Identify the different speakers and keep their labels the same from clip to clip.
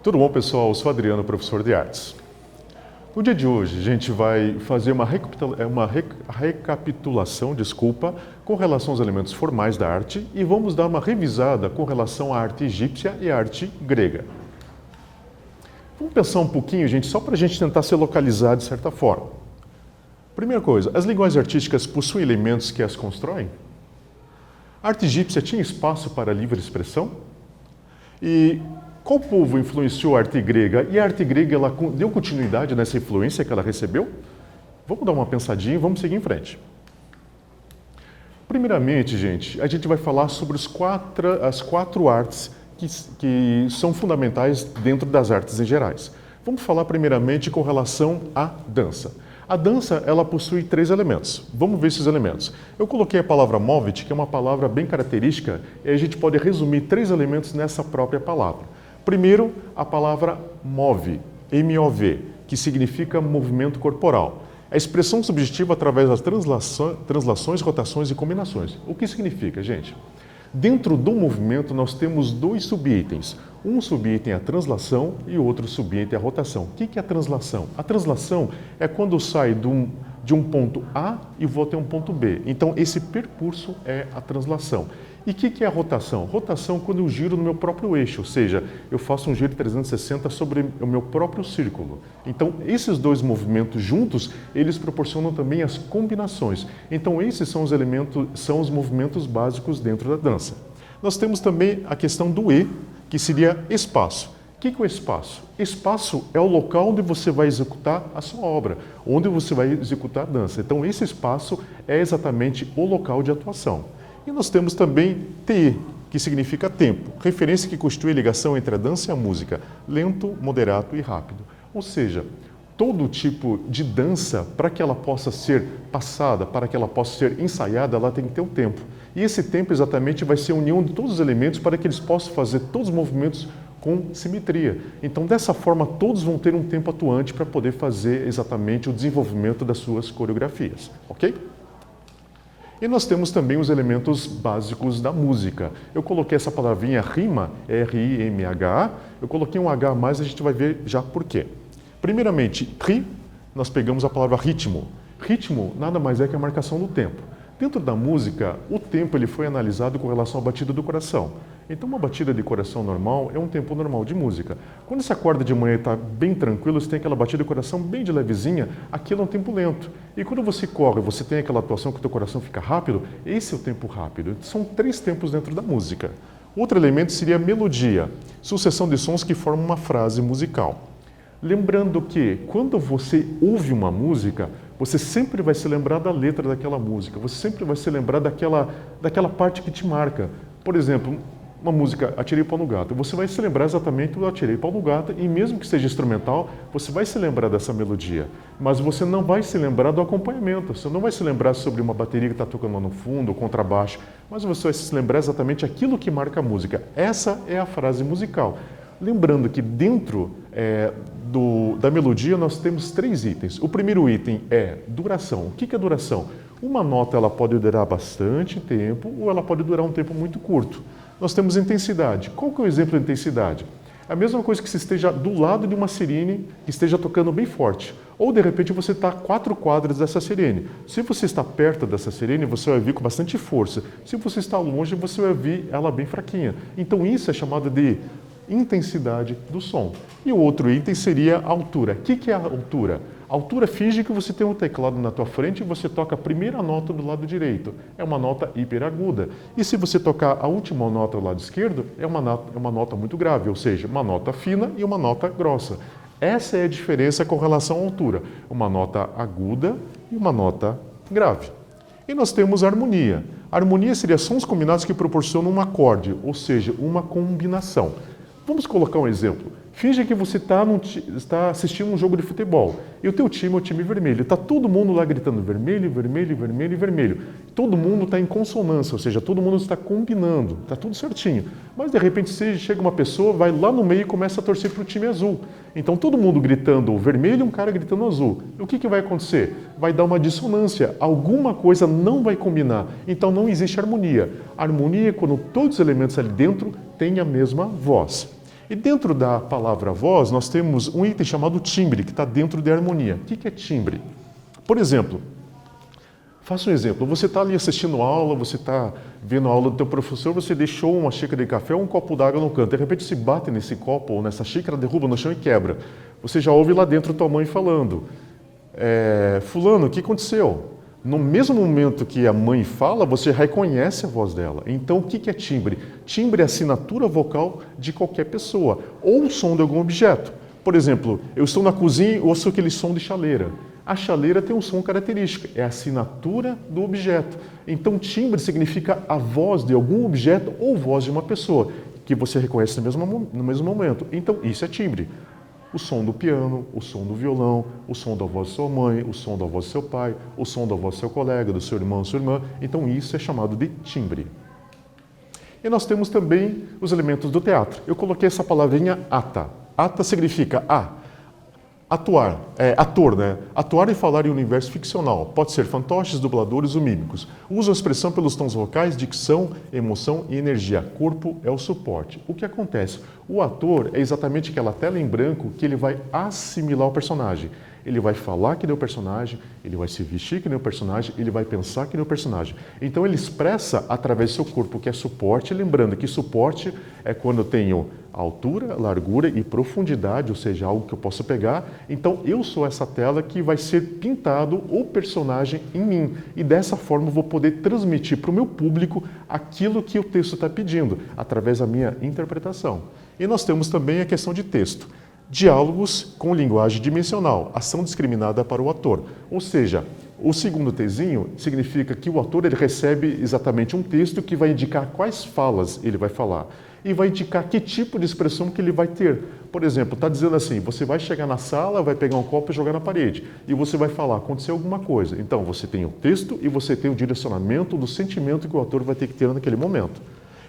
Speaker 1: Tudo bom, pessoal? Eu sou Adriano, professor de artes. No dia de hoje, a gente vai fazer uma recapitulação, com relação aos elementos formais da arte e vamos dar uma revisada com relação à arte egípcia e à arte grega. Vamos pensar um pouquinho, gente, só para a gente tentar se localizar de certa forma. Primeira coisa, as linguagens artísticas possuem elementos que as constroem? A arte egípcia tinha espaço para livre expressão? E qual povo influenciou a arte grega? E a arte grega ela deu continuidade nessa influência que ela recebeu? Vamos dar uma pensadinha e vamos seguir em frente. Primeiramente, gente, a gente vai falar sobre as quatro artes que são fundamentais dentro das artes em gerais. Vamos falar primeiramente com relação à dança. A dança, ela possui três elementos. Vamos ver esses elementos. Eu coloquei a palavra movit, que é uma palavra bem característica, e a gente pode resumir três elementos nessa própria palavra. Primeiro, a palavra move, M-O-V, que significa movimento corporal. A expressão subjetiva através das translações, rotações e combinações. O que significa, gente? Dentro do movimento, nós temos dois subitens. Um subitem é a translação e o outro subitem é a rotação. O que é a translação? A translação é quando sai de um ponto A e volta a um ponto B. Então, esse percurso é a translação. E o que é a rotação? Rotação é quando eu giro no meu próprio eixo, ou seja, eu faço um giro de 360 sobre o meu próprio círculo. Então, esses dois movimentos juntos, eles proporcionam também as combinações. Então, esses são os movimentos básicos dentro da dança. Nós temos também a questão do E, que seria espaço. O que é o espaço? Espaço é o local onde você vai executar a sua obra, onde você vai executar a dança. Então, esse espaço é exatamente o local de atuação. E nós temos também TE, que significa tempo, referência que constitui a ligação entre a dança e a música, lento, moderado e rápido. Ou seja, todo tipo de dança, para que ela possa ser passada, para que ela possa ser ensaiada, ela tem que ter um tempo. E esse tempo exatamente vai ser a união de todos os elementos para que eles possam fazer todos os movimentos com simetria. Então, dessa forma, todos vão ter um tempo atuante para poder fazer exatamente o desenvolvimento das suas coreografias, ok? E nós temos também os elementos básicos da música. Eu coloquei essa palavrinha rima, R-I-M-H-A, eu coloquei um H a mais, a gente vai ver já por quê. Primeiramente, nós pegamos a palavra ritmo. Ritmo nada mais é que a marcação do tempo. Dentro da música, o tempo ele foi analisado com relação à batida do coração. Então, uma batida de coração normal é um tempo normal de música. Quando você acorda de manhã e está bem tranquilo, você tem aquela batida de coração bem de levezinha, aquilo é um tempo lento. E quando você corre, você tem aquela atuação que o teu coração fica rápido, esse é o tempo rápido. São três tempos dentro da música. Outro elemento seria a melodia, sucessão de sons que formam uma frase musical. Lembrando que, quando você ouve uma música, você sempre vai se lembrar da letra daquela música, você sempre vai se lembrar daquela parte que te marca. Por exemplo, uma música, Atirei Pau no Gato, você vai se lembrar exatamente do Atirei Pau no Gato e mesmo que seja instrumental, você vai se lembrar dessa melodia, mas você não vai se lembrar do acompanhamento, você não vai se lembrar sobre uma bateria que está tocando lá no fundo, ou contrabaixo, mas você vai se lembrar exatamente aquilo que marca a música. Essa é a frase musical. Lembrando que dentro da melodia nós temos três itens. O primeiro item é duração. O que é duração? Uma nota ela pode durar bastante tempo ou ela pode durar um tempo muito curto. Nós temos intensidade. Qual que é o exemplo de intensidade? A mesma coisa que se esteja do lado de uma sirene que esteja tocando bem forte. Ou de repente você está a 4 quadras dessa sirene. Se você está perto dessa sirene, você vai ouvir com bastante força. Se você está longe, você vai ouvir ela bem fraquinha. Então isso é chamado de intensidade do som. E o outro item seria a altura. O que é a altura? A altura finge que você tem um teclado na tua frente e você toca a primeira nota do lado direito. É uma nota hiperaguda. E se você tocar a última nota do lado esquerdo, é uma nota muito grave, ou seja, uma nota fina e uma nota grossa. Essa é a diferença com relação à altura. Uma nota aguda e uma nota grave. E nós temos a harmonia. A harmonia seria sons combinados que proporcionam um acorde, ou seja, uma combinação. Vamos colocar um exemplo. Finge que você está assistindo um jogo de futebol e o teu time é o time vermelho. Está todo mundo lá gritando vermelho, vermelho, vermelho, vermelho. Todo mundo está em consonância, ou seja, todo mundo está combinando, está tudo certinho. Mas de repente chega uma pessoa, vai lá no meio e começa a torcer para o time azul. Então todo mundo gritando vermelho e um cara gritando azul. E o que vai acontecer? Vai dar uma dissonância, alguma coisa não vai combinar. Então não existe harmonia. A harmonia é quando todos os elementos ali dentro têm a mesma voz. E dentro da palavra voz, nós temos um item chamado timbre, que está dentro de harmonia. O que é timbre? Por exemplo, faça um exemplo. Você está ali assistindo aula, você está vendo a aula do teu professor, você deixou uma xícara de café ou um copo d'água no canto. De repente se bate nesse copo ou nessa xícara, derruba no chão e quebra. Você já ouve lá dentro tua mãe falando, fulano, o que aconteceu? No mesmo momento que a mãe fala, você reconhece a voz dela. Então, o que é timbre? Timbre é a assinatura vocal de qualquer pessoa, ou o som de algum objeto. Por exemplo, eu estou na cozinha e ouço aquele som de chaleira. A chaleira tem um som característico, é a assinatura do objeto. Então, timbre significa a voz de algum objeto ou voz de uma pessoa, que você reconhece no mesmo momento. Então, isso é timbre. O som do piano, o som do violão, o som da voz de sua mãe, o som da voz do seu pai, o som da voz do seu colega, do seu irmão, sua irmã. Então, isso é chamado de timbre. E nós temos também os elementos do teatro. Eu coloquei essa palavrinha ata. Ata significa atuar, ator, né? Atuar e falar em um universo ficcional. Pode ser fantoches, dubladores ou mímicos. Usa a expressão pelos tons vocais, dicção, emoção e energia. Corpo é o suporte. O que acontece? O ator é exatamente aquela tela em branco que ele vai assimilar o personagem. Ele vai falar que nem o personagem, ele vai se vestir que nem o personagem, ele vai pensar que nem o personagem. Então ele expressa através do seu corpo, que é suporte, lembrando que suporte é quando eu tenho altura, largura e profundidade, ou seja, algo que eu posso pegar. Então eu sou essa tela que vai ser pintado o personagem em mim. E dessa forma eu vou poder transmitir para o meu público aquilo que o texto está pedindo, através da minha interpretação. E nós temos também a questão de texto. Diálogos com linguagem dimensional, ação discriminada para o ator. Ou seja, o segundo Tzinho significa que o ator ele recebe exatamente um texto que vai indicar quais falas ele vai falar e vai indicar que tipo de expressão que ele vai ter. Por exemplo, está dizendo assim, você vai chegar na sala, vai pegar um copo e jogar na parede e você vai falar, aconteceu alguma coisa. Então, você tem o texto e você tem o direcionamento do sentimento que o ator vai ter que ter naquele momento.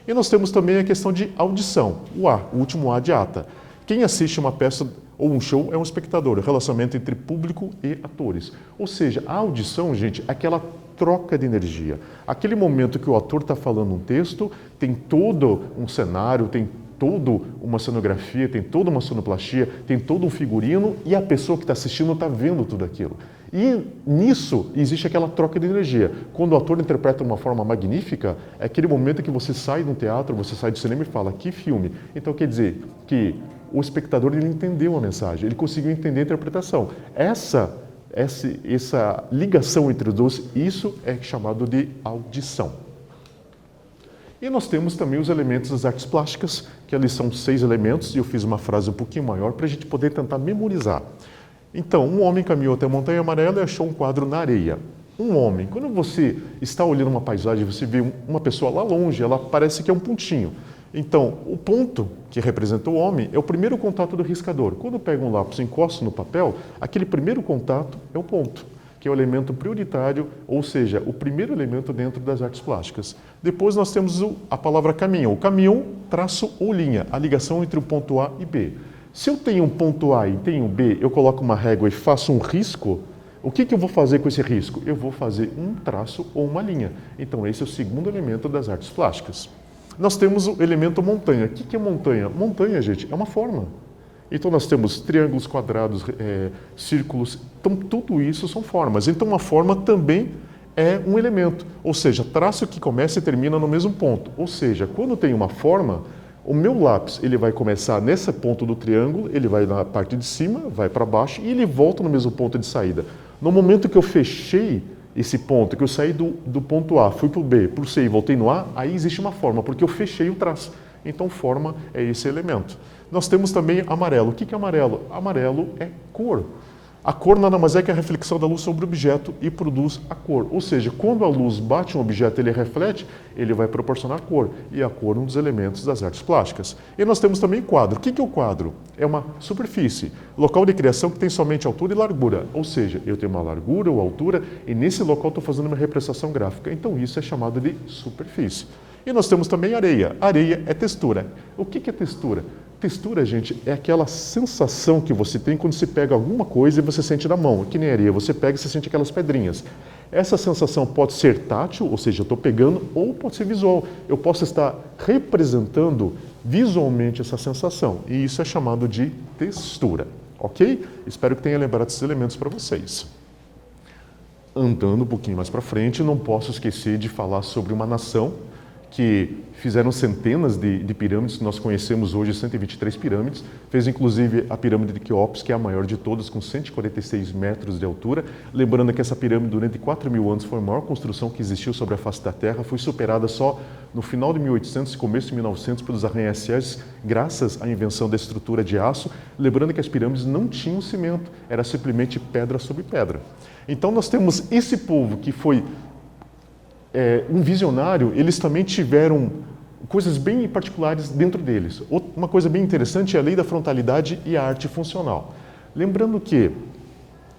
Speaker 1: E nós temos também a questão de audição, o último A de ata. Quem assiste uma peça ou um show é um espectador, o relacionamento entre público e atores. Ou seja, a audição, gente, é aquela troca de energia. Aquele momento que o ator está falando um texto, tem todo um cenário, tem toda uma cenografia, tem toda uma sonoplastia, tem todo um figurino e a pessoa que está assistindo está vendo tudo aquilo. E nisso existe aquela troca de energia. Quando o ator interpreta de uma forma magnífica, é aquele momento que você sai do teatro, você sai do cinema e fala, que filme. Então quer dizer que o espectador ele entendeu a mensagem, ele conseguiu entender a interpretação. Essa ligação entre os dois, isso é chamado de audição. E nós temos também os elementos das artes plásticas, que ali são 6 elementos, e eu fiz uma frase um pouquinho maior para a gente poder tentar memorizar. Então, um homem caminhou até a Montanha Amarela e achou um quadro na areia. Um homem, quando você está olhando uma paisagem, você vê uma pessoa lá longe, ela parece que é um pontinho. Então, o ponto que representa o homem é o primeiro contato do riscador. Quando pega um lápis e encosta no papel, aquele primeiro contato é o ponto, que é o elemento prioritário, ou seja, o primeiro elemento dentro das artes plásticas. Depois nós temos a palavra caminho. O caminho, traço ou linha, a ligação entre o ponto A e B. Se eu tenho um ponto A e tenho um B, eu coloco uma régua e faço um risco, o que eu vou fazer com esse risco? Eu vou fazer um traço ou uma linha. Então esse é o segundo elemento das artes plásticas. Nós temos o elemento montanha. O que é montanha? Montanha, gente, é uma forma. Então nós temos triângulos, quadrados, círculos, então tudo isso são formas. Então uma forma também é um elemento, ou seja, traço que começa e termina no mesmo ponto. Ou seja, quando tem uma forma, o meu lápis ele vai começar nesse ponto do triângulo, ele vai na parte de cima, vai para baixo e ele volta no mesmo ponto de saída. No momento que eu fechei esse ponto, que eu saí do ponto A, fui para o B, para o C e voltei no A, aí existe uma forma, porque eu fechei o traço. Então, forma é esse elemento. Nós temos também amarelo. O que é amarelo? Amarelo é cor. A cor nada mais é que a reflexão da luz sobre o objeto e produz a cor. Ou seja, quando a luz bate em um objeto e ele reflete, ele vai proporcionar cor. E a cor é um dos elementos das artes plásticas. E nós temos também quadro. O que é o quadro? É uma superfície, local de criação que tem somente altura e largura. Ou seja, eu tenho uma largura ou altura e nesse local estou fazendo uma representação gráfica. Então isso é chamado de superfície. E nós temos também areia. Areia é textura. O que é textura? Textura, gente, é aquela sensação que você tem quando você pega alguma coisa e você sente na mão, que nem areia, você pega e você sente aquelas pedrinhas. Essa sensação pode ser tátil, ou seja, eu estou pegando, ou pode ser visual. Eu posso estar representando visualmente essa sensação. E isso é chamado de textura, ok? Espero que tenha lembrado esses elementos para vocês. Andando um pouquinho mais para frente, não posso esquecer de falar sobre uma nação que fizeram centenas de pirâmides, que nós conhecemos hoje 123 pirâmides, fez inclusive a pirâmide de Quéops, que é a maior de todas, com 146 metros de altura. Lembrando que essa pirâmide durante 4.000 anos foi a maior construção que existiu sobre a face da Terra, foi superada só no final de 1800 e começo de 1900 pelos arranha-céus, graças à invenção da estrutura de aço. Lembrando que as pirâmides não tinham cimento, era simplesmente pedra sobre pedra. Então nós temos esse povo que foi um visionário, eles também tiveram coisas bem particulares dentro deles. Uma coisa bem interessante é a lei da frontalidade e a arte funcional. Lembrando que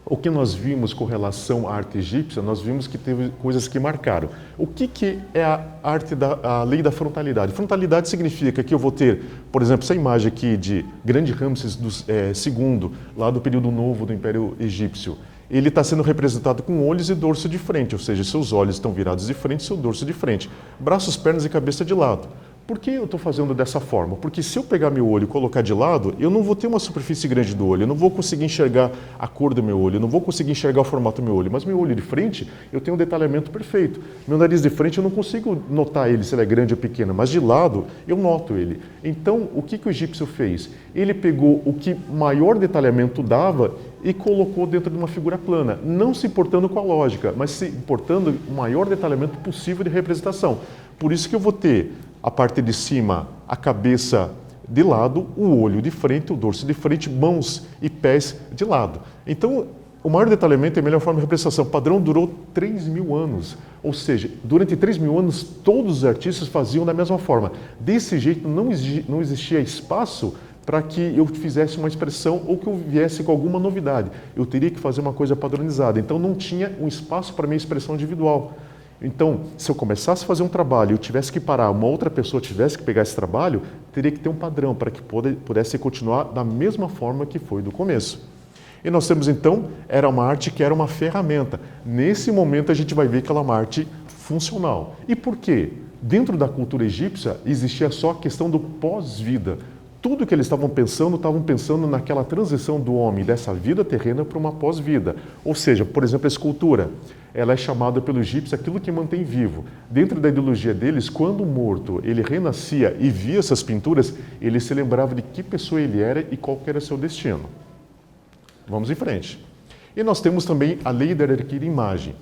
Speaker 1: o que nós vimos com relação à arte egípcia, nós vimos que teve coisas que marcaram. O que é a lei da frontalidade? Frontalidade significa que eu vou ter, por exemplo, essa imagem aqui de Grande Ramsés II, lá do período novo do Império Egípcio. Ele está sendo representado com olhos e dorso de frente, ou seja, seus olhos estão virados de frente, seu dorso de frente, braços, pernas e cabeça de lado. Por que eu estou fazendo dessa forma? Porque se eu pegar meu olho e colocar de lado, eu não vou ter uma superfície grande do olho, eu não vou conseguir enxergar a cor do meu olho, eu não vou conseguir enxergar o formato do meu olho, mas meu olho de frente, eu tenho um detalhamento perfeito. Meu nariz de frente, eu não consigo notar ele, se ele é grande ou pequeno, mas de lado, eu noto ele. Então, o que o egípcio fez? Ele pegou o que maior detalhamento dava e colocou dentro de uma figura plana, não se importando com a lógica, mas se importando o maior detalhamento possível de representação. Por isso que eu vou ter a parte de cima, a cabeça de lado, o olho de frente, o dorso de frente, mãos e pés de lado. Então, o maior detalhamento é a melhor forma de representação. O padrão durou 3.000 anos. Ou seja, durante 3.000 anos, todos os artistas faziam da mesma forma. Desse jeito, não existia espaço para que eu fizesse uma expressão ou que eu viesse com alguma novidade. Eu teria que fazer uma coisa padronizada. Então, não tinha um espaço para minha expressão individual. Então, se eu começasse a fazer um trabalho e eu tivesse que parar, uma outra pessoa tivesse que pegar esse trabalho, teria que ter um padrão para que pudesse continuar da mesma forma que foi do começo. E nós temos então, era uma arte que era uma ferramenta. Nesse momento a gente vai ver que ela é uma arte funcional. E por quê? Dentro da cultura egípcia existia só a questão do pós-vida. Tudo que eles estavam pensando naquela transição do homem dessa vida terrena para uma pós-vida. Ou seja, por exemplo, a escultura, ela é chamada pelo egípcio aquilo que mantém vivo. Dentro da ideologia deles, quando o morto ele renascia e via essas pinturas, ele se lembrava de que pessoa ele era e qual era seu destino. Vamos em frente. E nós temos também a lei da hierarquia de imagem.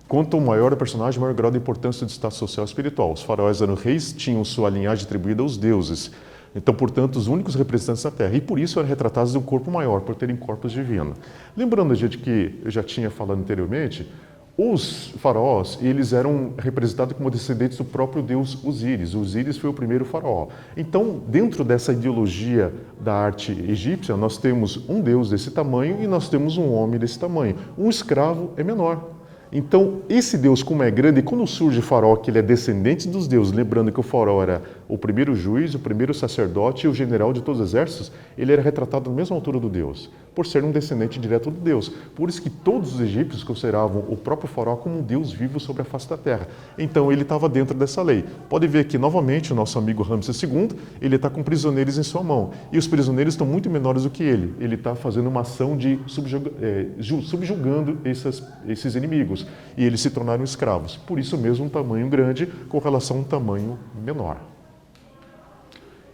Speaker 1: Quanto maior o personagem, maior grau de importância do status social e espiritual. Os faraós eram reis, tinham sua linhagem atribuída aos deuses. Então, portanto, os únicos representantes da Terra. E por isso eram retratados de um corpo maior, por terem corpos divinos. Lembrando, gente, que eu já tinha falado anteriormente, os faraós, eles eram representados como descendentes do próprio deus Osíris. Osíris foi o primeiro faraó. Então, dentro dessa ideologia da arte egípcia, nós temos um deus desse tamanho e nós temos um homem desse tamanho. Um escravo é menor. Então, esse Deus, como é grande, e quando surge o faraó, que ele é descendente dos deuses, lembrando que o faraó era o primeiro juiz, o primeiro sacerdote e o general de todos os exércitos, ele era retratado na mesma altura do Deus, por ser um descendente direto do Deus. Por isso que todos os egípcios consideravam o próprio faraó como um Deus vivo sobre a face da terra. Então, ele estava dentro dessa lei. Pode ver que, novamente, o nosso amigo Ramsés II, ele está com prisioneiros em sua mão. E os prisioneiros estão muito menores do que ele. Ele está fazendo uma ação de subjugando esses inimigos. E eles se tornaram escravos. Por isso mesmo um tamanho grande com relação a um tamanho menor.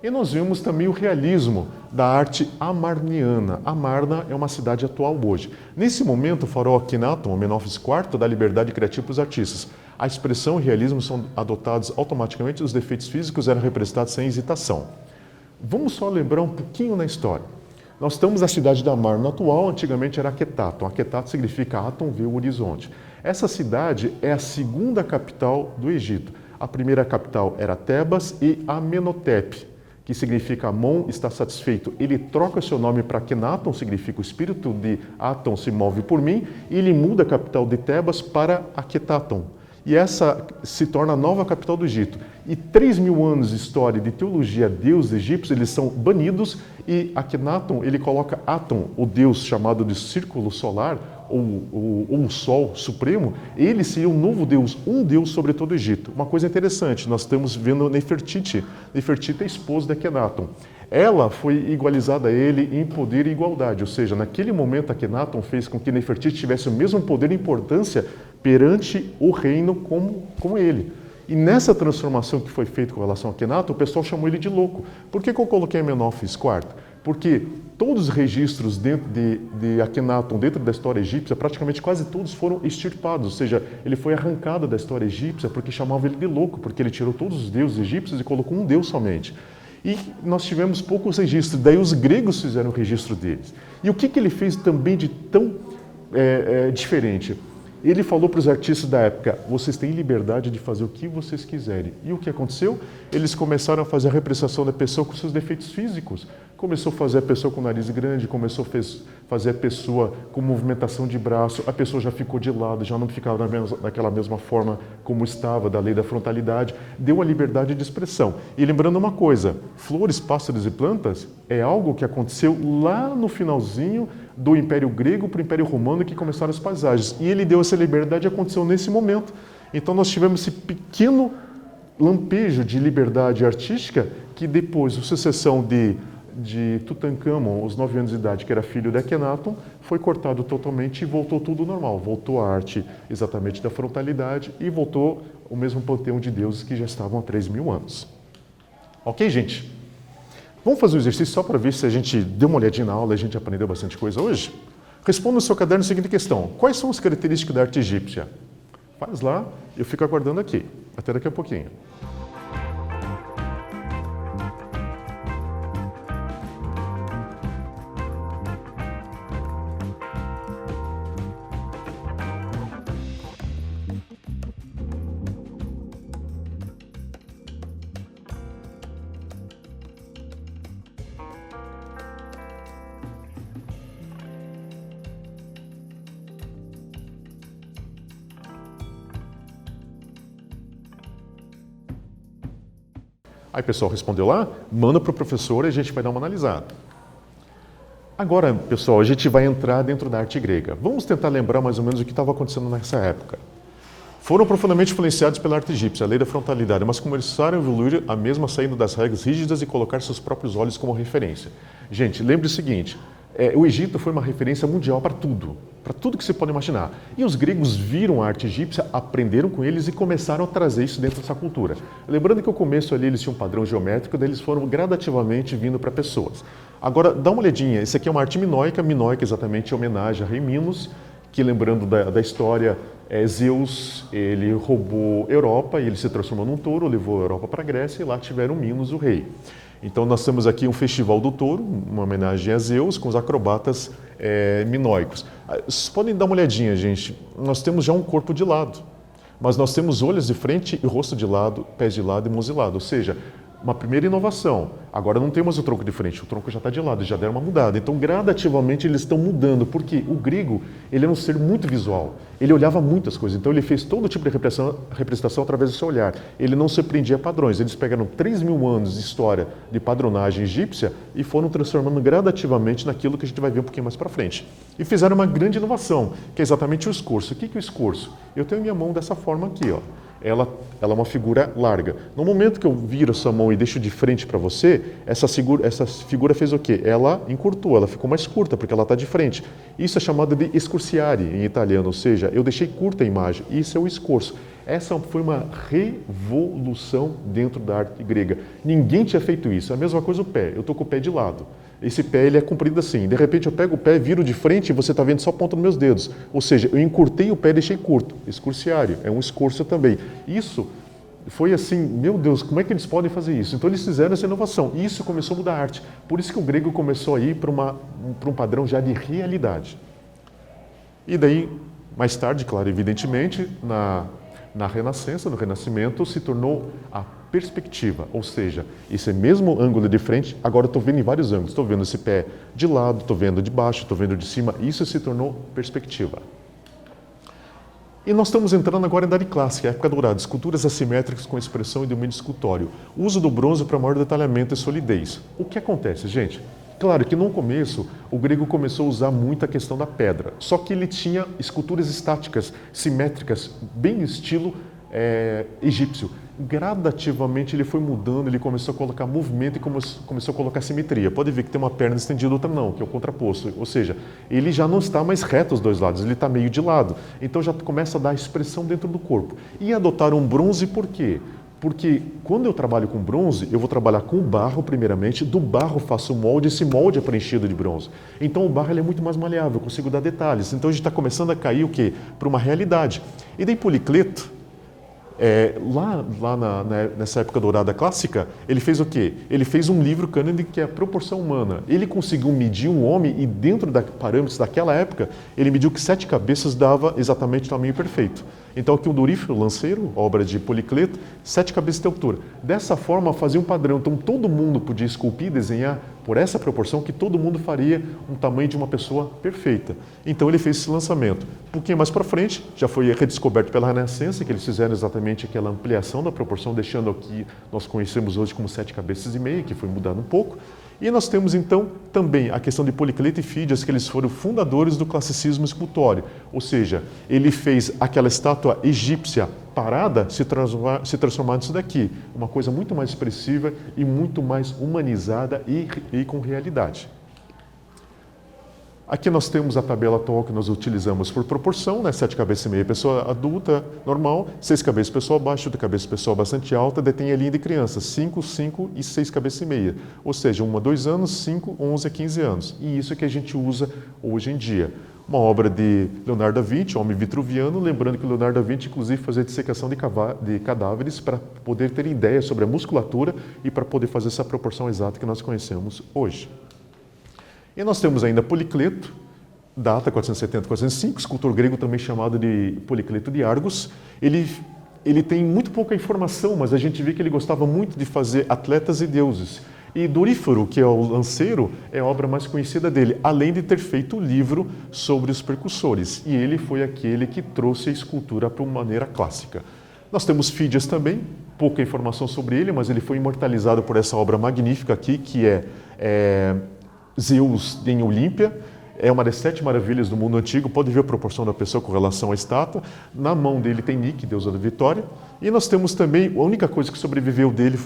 Speaker 1: E nós vimos também o realismo da arte amarniana. Amarna é uma cidade atual hoje. Nesse momento, o faraó Akhenaton, Amenófis IV, dá liberdade criativa para os artistas. A expressão e o realismo são adotados automaticamente, os defeitos físicos eram representados sem hesitação. Vamos só lembrar um pouquinho na história. Nós estamos na cidade da Amarna atual, antigamente era Akhetaton. Akhetaton significa Aton, ver o horizonte. Essa cidade é a segunda capital do Egito. A primeira capital era Tebas e Amenhotep, que significa Amon está satisfeito. Ele troca seu nome para Akhenaton, significa o espírito de Aton se move por mim, e ele muda a capital de Tebas para Akhetaton. E essa se torna a nova capital do Egito. E 3.000 anos de história de teologia deuses egípcios, eles são banidos, e Akhenaton, ele coloca Aton, o deus chamado de círculo solar, ou o Sol Supremo, ele seria um novo Deus, um Deus sobre todo o Egito. Uma coisa interessante, nós estamos vendo Nefertiti. Nefertiti é esposa de Akhenaton. Ela foi igualizada a ele em poder e igualdade, ou seja, naquele momento Akhenaton fez com que Nefertiti tivesse o mesmo poder e importância perante o reino como ele. E nessa transformação que foi feita com relação a Akhenaton, o pessoal chamou ele de louco. Por que eu coloquei Amenófis IV? Porque todos os registros dentro de Akhenaton, dentro da história egípcia, praticamente quase todos foram extirpados, ou seja, ele foi arrancado da história egípcia porque chamavam ele de louco, porque ele tirou todos os deuses egípcios e colocou um deus somente. E nós tivemos poucos registros, daí os gregos fizeram o registro deles. E o que ele fez também de tão diferente? Ele falou para os artistas da época, vocês têm liberdade de fazer o que vocês quiserem. E o que aconteceu? Eles começaram a fazer a representação da pessoa com seus defeitos físicos. Começou a fazer a pessoa com o nariz grande, começou a fazer a pessoa com movimentação de braço, a pessoa já ficou de lado, já não ficava daquela mesma forma como estava, da lei da frontalidade. Deu a liberdade de expressão. E lembrando uma coisa, flores, pássaros e plantas é algo que aconteceu lá no finalzinho do Império Grego para o Império Romano que começaram as paisagens. E ele deu essa liberdade e aconteceu nesse momento. Então nós tivemos esse pequeno lampejo de liberdade artística que depois, a sucessão de Tutankhamon, aos 9 anos de idade, que era filho de Akhenaton, foi cortado totalmente e voltou tudo normal. Voltou a arte exatamente da frontalidade e voltou o mesmo panteão de deuses que já estavam há 3.000 anos. Ok, gente? Vamos fazer um exercício só para ver se a gente deu uma olhadinha na aula e a gente aprendeu bastante coisa hoje? Responda no seu caderno a seguinte questão. Quais são as características da arte egípcia? Faz lá, eu fico aguardando aqui. Até daqui a pouquinho. Aí o pessoal respondeu lá, manda para o professor e a gente vai dar uma analisada. Agora, pessoal, a gente vai entrar dentro da arte grega. Vamos tentar lembrar mais ou menos o que estava acontecendo nessa época. Foram profundamente influenciados pela arte egípcia, a lei da frontalidade, mas começaram a evoluir a mesma saindo das regras rígidas e colocar seus próprios olhos como referência. Gente, lembre o seguinte, o Egito foi uma referência mundial para tudo que você pode imaginar. E os gregos viram a arte egípcia, aprenderam com eles e começaram a trazer isso dentro dessa cultura. Lembrando que no começo ali eles tinham um padrão geométrico, daí eles foram gradativamente vindo para pessoas. Agora, dá uma olhadinha, esse aqui é uma arte minoica exatamente em homenagem a rei Minos, que lembrando da história, Zeus, ele roubou Europa e ele se transformou num touro, levou a Europa para a Grécia e lá tiveram Minos, o rei. Então nós temos aqui um festival do touro, uma homenagem a Zeus, com os acrobatas minoicos. Vocês podem dar uma olhadinha, gente, nós temos já um corpo de lado, mas nós temos olhos de frente e rosto de lado, pés de lado e mãos de lado, ou seja, uma primeira inovação. Agora não temos o tronco de frente, o tronco já está de lado, já deram uma mudada. Então, gradativamente, eles estão mudando, porque o grego, ele era um ser muito visual. Ele olhava muitas coisas, então ele fez todo tipo de representação através do seu olhar. Ele não se prendia a padrões. Eles pegaram 3.000 anos de história de padronagem egípcia e foram transformando gradativamente naquilo que a gente vai ver um pouquinho mais para frente. E fizeram uma grande inovação, que é exatamente o escorço. O que é o escorço? Eu tenho minha mão dessa forma aqui, ó. Ela é uma figura larga. No momento que eu viro essa mão e deixo de frente para você, essa figura fez o quê? Ela encurtou, ela ficou mais curta, porque ela está de frente. Isso é chamado de escorciare em italiano, ou seja, eu deixei curta a imagem. Isso é o escorço. Essa foi uma revolução dentro da arte grega. Ninguém tinha feito isso. A mesma coisa o pé. Eu estou com o pé de lado. Esse pé ele é comprido assim. De repente eu pego o pé, viro de frente e você está vendo só a ponta dos meus dedos. Ou seja, eu encurtei o pé e deixei curto. Escorciário. É um escorço também. Isso foi assim, meu Deus, como é que eles podem fazer isso? Então eles fizeram essa inovação. E isso começou a mudar a arte. Por isso que o grego começou a ir para um padrão já de realidade. E daí, mais tarde, claro, evidentemente, na Renascença, no Renascimento, se tornou a perspectiva, ou seja, esse mesmo ângulo de frente, agora eu estou vendo em vários ângulos, estou vendo esse pé de lado, estou vendo de baixo, estou vendo de cima, isso se tornou perspectiva. E nós estamos entrando agora em Idade Clássica, época dourada, esculturas assimétricas com expressão e domínio escultório, uso do bronze para maior detalhamento e solidez. O que acontece, gente? Claro que no começo o grego começou a usar muito a questão da pedra, só que ele tinha esculturas estáticas, simétricas, bem estilo egípcio. Gradativamente ele foi mudando, ele começou a colocar movimento e começou a colocar simetria. Pode ver que tem uma perna estendida, outra não, que é o contraposto. Ou seja, ele já não está mais reto os dois lados, ele está meio de lado. Então já começa a dar expressão dentro do corpo. E adotaram bronze por quê? Porque quando eu trabalho com bronze, eu vou trabalhar com o barro primeiramente, do barro faço o molde, esse molde é preenchido de bronze. Então o barro ele é muito mais maleável, eu consigo dar detalhes. Então a gente está começando a cair o quê? Para uma realidade. E daí Policleto, nessa época dourada clássica, ele fez o quê? Ele fez um livro cânone que é a proporção humana. Ele conseguiu medir um homem e dentro da parâmetros daquela época, ele mediu que 7 cabeças dava exatamente o tamanho perfeito. Então aqui um Dorífero Lanceiro, obra de Policleto, 7 cabeças de altura. Dessa forma fazia um padrão, então todo mundo podia esculpir, desenhar por essa proporção que todo mundo faria um tamanho de uma pessoa perfeita. Então ele fez esse lançamento. Um pouquinho mais para frente, já foi redescoberto pela Renascença, que eles fizeram exatamente aquela ampliação da proporção, deixando o que nós conhecemos hoje como 7 cabeças e meia, que foi mudando um pouco. E nós temos então também a questão de Policleto e Fídias, que eles foram fundadores do classicismo escultório. Ou seja, ele fez aquela estátua egípcia parada se transformar nisso daqui, uma coisa muito mais expressiva e muito mais humanizada e com realidade. Aqui nós temos a tabela atual que nós utilizamos por proporção, né? 7 cabeças e meia pessoa adulta, normal, 6 cabeças pessoa baixa, 8 cabeças pessoa bastante alta, detém a linha de crianças, 5, 5 e 6 cabeças e meia. Ou seja, 1 a 2 anos, 5, 11 a 15 anos. E isso é que a gente usa hoje em dia. Uma obra de Leonardo da Vinci, homem vitruviano, lembrando que Leonardo da Vinci inclusive fazia dissecação de cadáveres para poder ter ideia sobre a musculatura e para poder fazer essa proporção exata que nós conhecemos hoje. E nós temos ainda Policleto, data 470-405, escultor grego também chamado de Policleto de Argos. Ele tem muito pouca informação, mas a gente vê que ele gostava muito de fazer atletas e deuses. E Dorífero, que é o lanceiro, é a obra mais conhecida dele, além de ter feito o livro sobre os percussores. E ele foi aquele que trouxe a escultura para uma maneira clássica. Nós temos Fídias também, pouca informação sobre ele, mas ele foi imortalizado por essa obra magnífica aqui, que é Zeus em Olímpia. É uma das 7 maravilhas do mundo antigo, pode ver a proporção da pessoa com relação à estátua. Na mão dele tem Nike, deusa da vitória. E nós temos também, a única coisa que sobreviveu dele,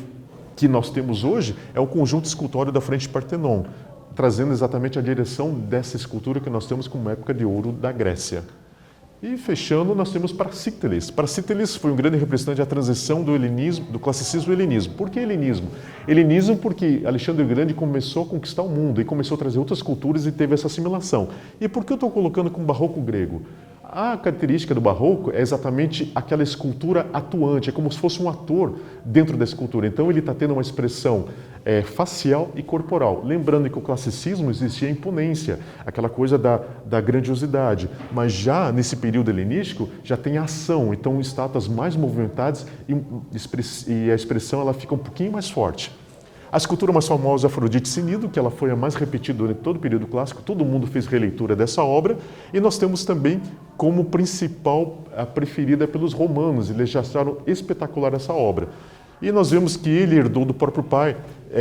Speaker 1: que nós temos hoje, é o conjunto escultório da frente Partenon, trazendo exatamente a direção dessa escultura que nós temos como época de ouro da Grécia. E fechando, nós temos Praxíteles. Praxíteles foi um grande representante da transição do helenismo, do classicismo ao helenismo. Por que helenismo? Helenismo porque Alexandre o Grande começou a conquistar o mundo e começou a trazer outras culturas e teve essa assimilação. E por que eu estou colocando com o barroco grego? A característica do barroco é exatamente aquela escultura atuante, é como se fosse um ator dentro da escultura. Então ele está tendo uma expressão facial e corporal. Lembrando que o classicismo existia a imponência, aquela coisa da grandiosidade. Mas já nesse período helenístico já tem ação, então estátuas mais movimentadas e a expressão ela fica um pouquinho mais forte. A escultura mais famosa é Afrodite Sinido, que ela foi a mais repetida durante todo o período clássico, todo mundo fez releitura dessa obra, e nós temos também como principal a preferida pelos romanos, eles já acharam espetacular essa obra. E nós vemos que ele herdou do próprio pai,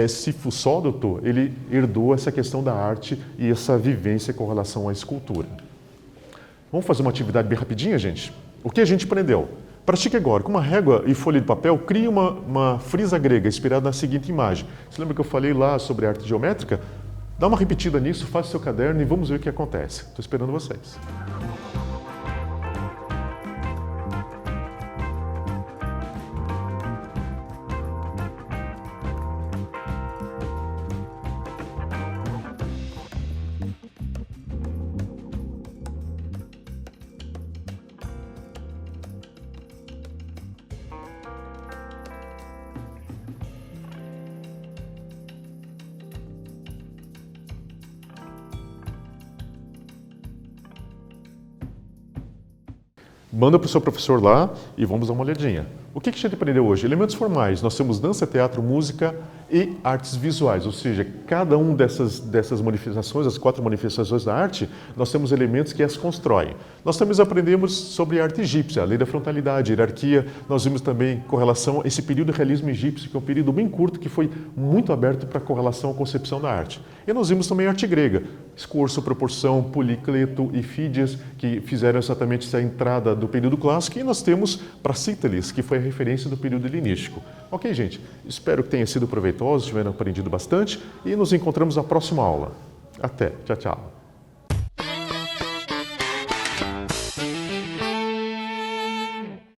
Speaker 1: Sifusódoto, ele herdou essa questão da arte e essa vivência com relação à escultura. Vamos fazer uma atividade bem rapidinha, gente? O que a gente aprendeu? Pratique agora, com uma régua e folha de papel, crie uma frisa grega inspirada na seguinte imagem. Você lembra que eu falei lá sobre arte geométrica? Dá uma repetida nisso, faça seu caderno e vamos ver o que acontece. Estou esperando vocês. Manda para o seu professor lá e vamos dar uma olhadinha. O que a gente aprendeu hoje? Elementos formais. Nós temos dança, teatro, música e artes visuais, ou seja, cada uma dessas manifestações, as 4 manifestações da arte, nós temos elementos que as constroem. Nós também aprendemos sobre a arte egípcia, a lei da frontalidade, a hierarquia, nós vimos também correlação a esse período do realismo egípcio, que é um período bem curto, que foi muito aberto para a correlação à concepção da arte. E nós vimos também a arte grega, escorço, proporção, Policleto e Fídias, que fizeram exatamente essa entrada do período clássico, e nós temos Praxíteles, que foi a referência do período helenístico. Ok, gente? Espero que tenha sido proveitoso, tiveram aprendido bastante, e nos encontramos na próxima aula. Até. Tchau, tchau.